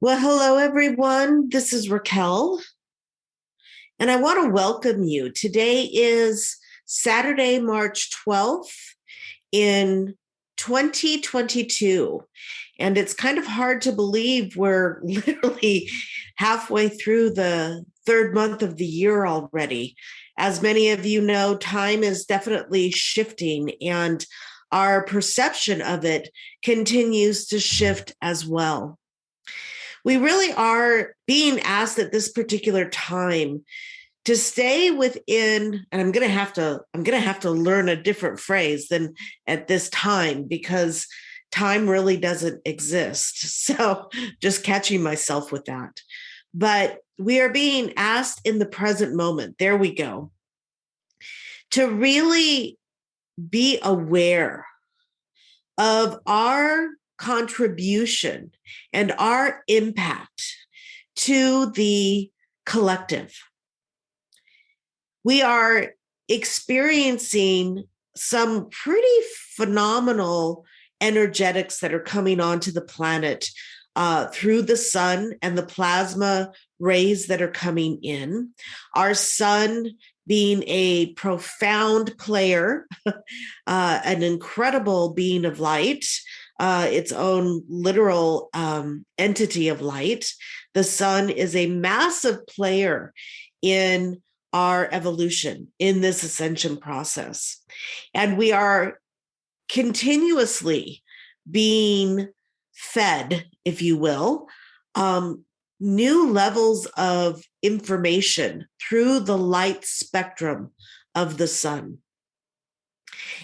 Well, hello, everyone. This is Raquel, and I want to welcome you. Today is Saturday, March 12th in 2022. And it's kind of hard to believe we're literally halfway through the third month of the year already. As many of you know, time is definitely shifting, and our perception of it continues to shift as well. We really are being asked at this particular time to stay within, and I'm going to have to learn a different phrase than at this time, because time really doesn't exist. So just catching myself with that. But we are being asked in the present moment, there we go, to really be aware of our contribution and our impact to the collective. We are experiencing some pretty phenomenal energetics that are coming onto the planet through the sun and the plasma rays that are coming in. Our sun being a profound player, an incredible being of light, its own literal entity of light. The sun is a massive player in our evolution, in this ascension process. And we are continuously being fed, if you will, new levels of information through the light spectrum of the sun.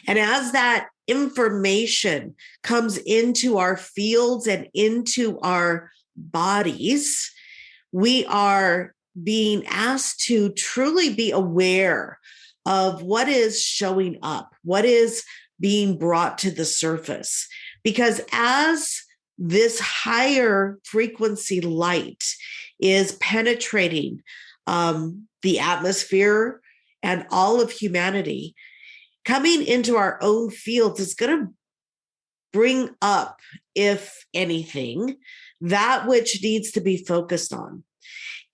And as that information comes into our fields and into our bodies, we are being asked to truly be aware of what is showing up, what is being brought to the surface. Because as this higher frequency light is penetrating the atmosphere and all of humanity, coming into our own fields is going to bring up, if anything, that which needs to be focused on.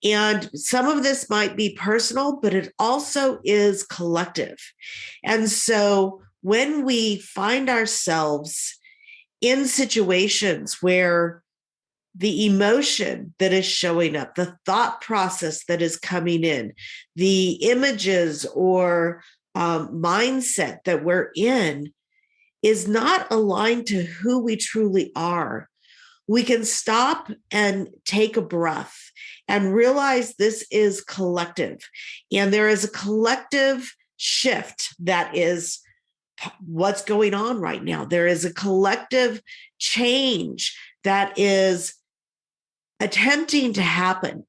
And some of this might be personal, but it also is collective. And so when we find ourselves in situations where the emotion that is showing up, the thought process that is coming in, the images or mindset that we're in is not aligned to who we truly are, we can stop and take a breath and realize this is collective. And there is a collective shift that is what's going on right now. There is a collective change that is attempting to happen.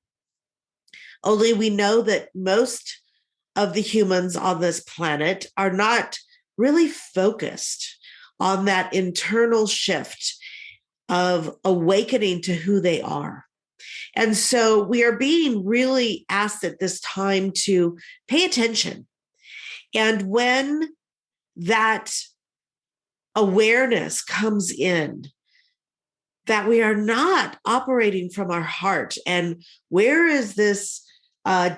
Only we know that most of the humans on this planet are not really focused on that internal shift of awakening to who they are. And so we are being really asked at this time to pay attention. And when that awareness comes in, that we are not operating from our heart, and where is this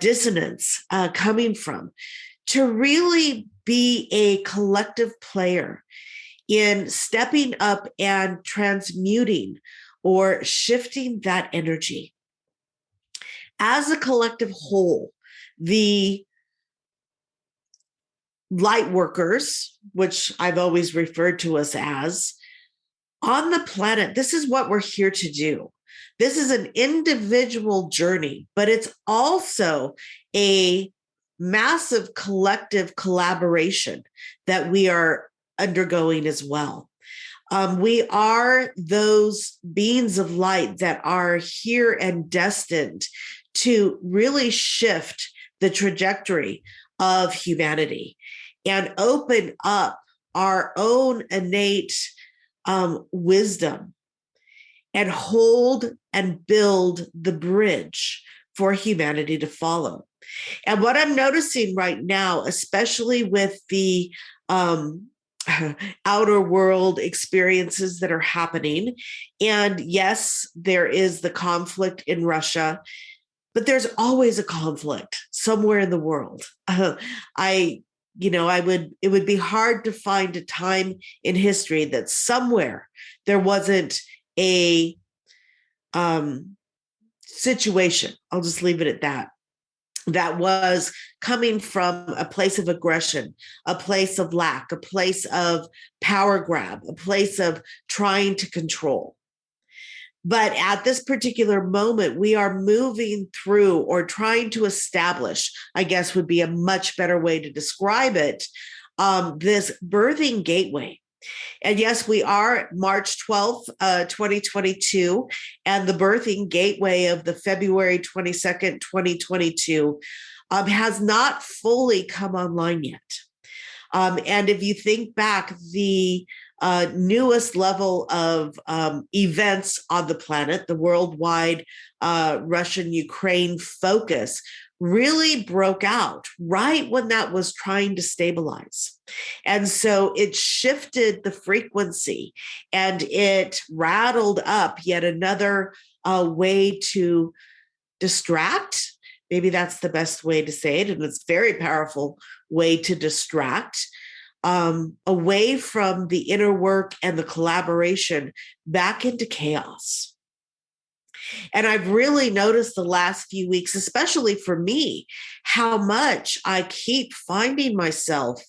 dissonance coming from, to really be a collective player in stepping up and transmuting or shifting that energy. As a collective whole, the Lightworkers, which I've always referred to us as, on the planet, this is what we're here to do. This is an individual journey, but it's also a massive collective collaboration that we are undergoing as well. We are those beings of light that are here and destined to really shift the trajectory of humanity and open up our own innate wisdom and hold and build the bridge for humanity to follow. And what I'm noticing right now, especially with the outer world experiences that are happening. And yes, there is the conflict in Russia, but there's always a conflict somewhere in the world. It would be hard to find a time in history that somewhere there wasn't a situation. I'll just leave it at that. That was coming from a place of aggression, a place of lack, a place of power grab, a place of trying to control. But at this particular moment, we are moving through or trying to establish, I guess would be a much better way to describe it, this birthing gateway. And yes, we are March 12th, 2022, and the birthing gateway of the February 22nd, 2022 has not fully come online yet. And if you think back, the newest level of events on the planet, the worldwide Russian-Ukraine focus, really broke out right when that was trying to stabilize. And so it shifted the frequency and it rattled up yet another way to distract. Maybe that's the best way to say it. And it's a very powerful way to distract away from the inner work and the collaboration back into chaos. And I've really noticed the last few weeks, especially for me, how much I keep finding myself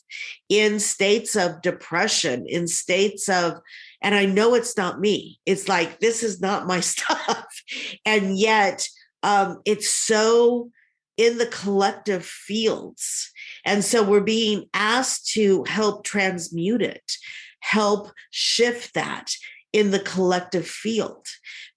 in states of depression, in states of, and I know it's not me. It's like, this is not my stuff. And yet it's so in the collective fields. And so we're being asked to help transmute it, help shift that in the collective field.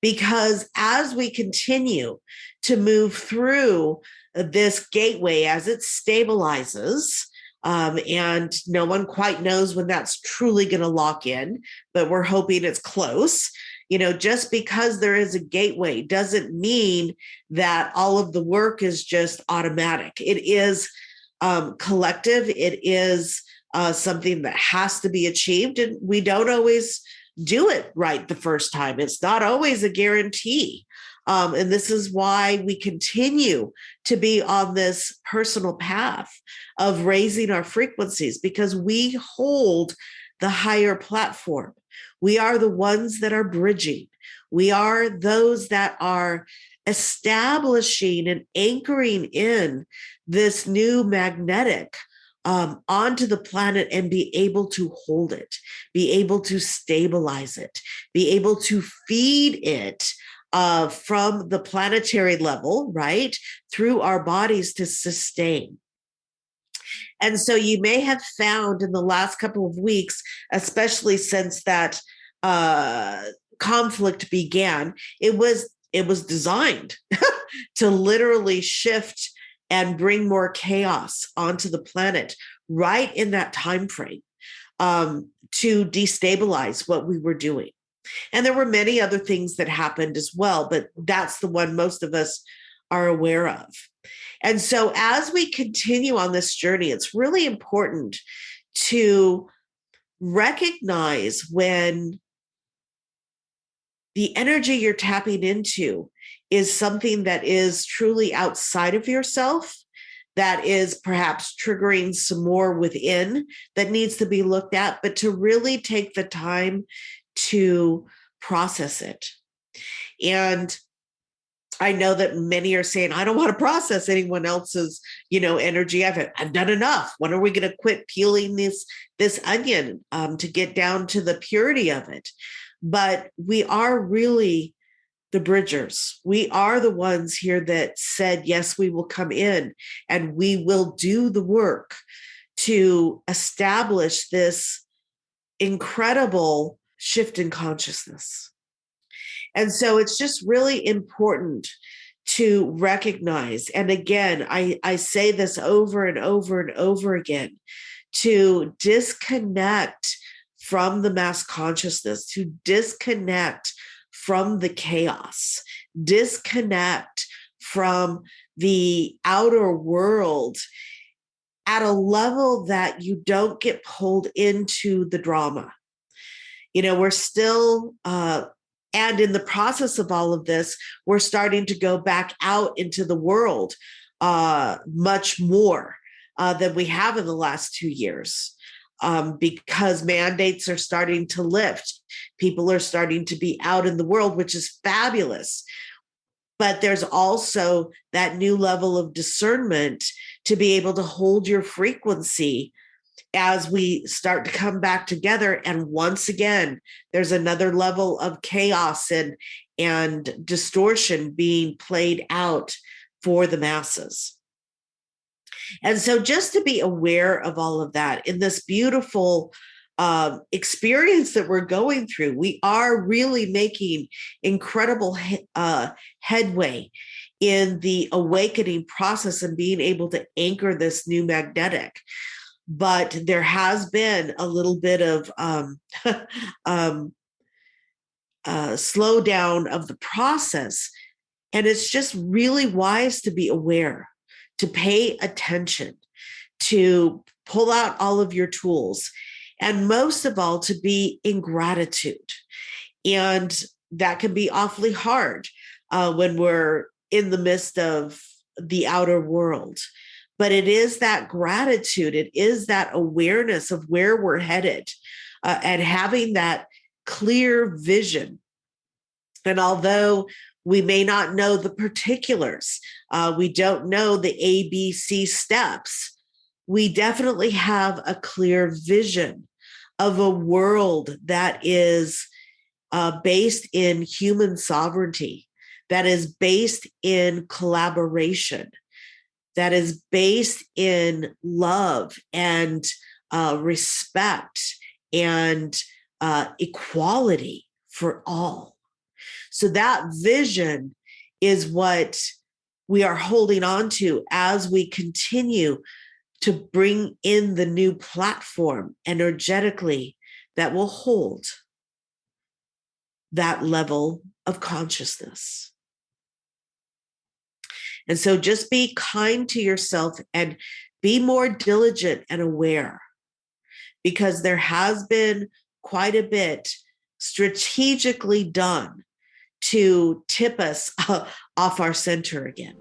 Because as we continue to move through this gateway, as it stabilizes, and no one quite knows when that's truly going to lock in, but we're hoping it's close. Just because there is a gateway doesn't mean that all of the work is just automatic. It is collective. It is something that has to be achieved, and we don't always do it right the first time. It's not always a guarantee. And this is why we continue to be on this personal path of raising our frequencies, because we hold the higher platform. We are the ones that are bridging. We are those that are establishing and anchoring in this new magnetic onto the planet and be able to hold it, be able to stabilize it, be able to feed it from the planetary level, right, through our bodies to sustain. And so you may have found in the last couple of weeks, especially since that conflict began, it was designed to literally shift and bring more chaos onto the planet right in that time frame to destabilize what we were doing. And there were many other things that happened as well, but that's the one most of us are aware of. And so as we continue on this journey, it's really important to recognize when the energy you're tapping into is something that is truly outside of yourself, that is perhaps triggering some more within that needs to be looked at, but to really take the time to process it. And I know that many are saying, I don't want to process anyone else's, energy. I've done enough. When are we going to quit peeling this onion to get down to the purity of it? But we are really the bridgers. We are the ones here that said, yes, we will come in and we will do the work to establish this incredible shift in consciousness. And so it's just really important to recognize, and again, I say this over and over and over again, to disconnect from the mass consciousness, to disconnect from the chaos, disconnect from the outer world at a level that you don't get pulled into the drama. We're still, and in the process of all of this, we're starting to go back out into the world much more than we have in the last 2 years. Because mandates are starting to lift. People are starting to be out in the world, which is fabulous. But there's also that new level of discernment to be able to hold your frequency as we start to come back together. And once again, there's another level of chaos and distortion being played out for the masses. And so just to be aware of all of that in this beautiful experience that we're going through, we are really making incredible headway in the awakening process and being able to anchor this new magnetic. But there has been a little bit of slowdown of the process. And it's just really wise to be aware, to pay attention, to pull out all of your tools, and most of all, to be in gratitude. And that can be awfully hard when we're in the midst of the outer world. But it is that gratitude, it is that awareness of where we're headed, and having that clear vision. And although we may not know the particulars, we don't know the ABC steps, we definitely have a clear vision of a world that is based in human sovereignty, that is based in collaboration, that is based in love and respect and equality for all. So that vision is what we are holding on to as we continue to bring in the new platform energetically that will hold that level of consciousness. And so just be kind to yourself and be more diligent and aware, because there has been quite a bit strategically done to tip us off our center again.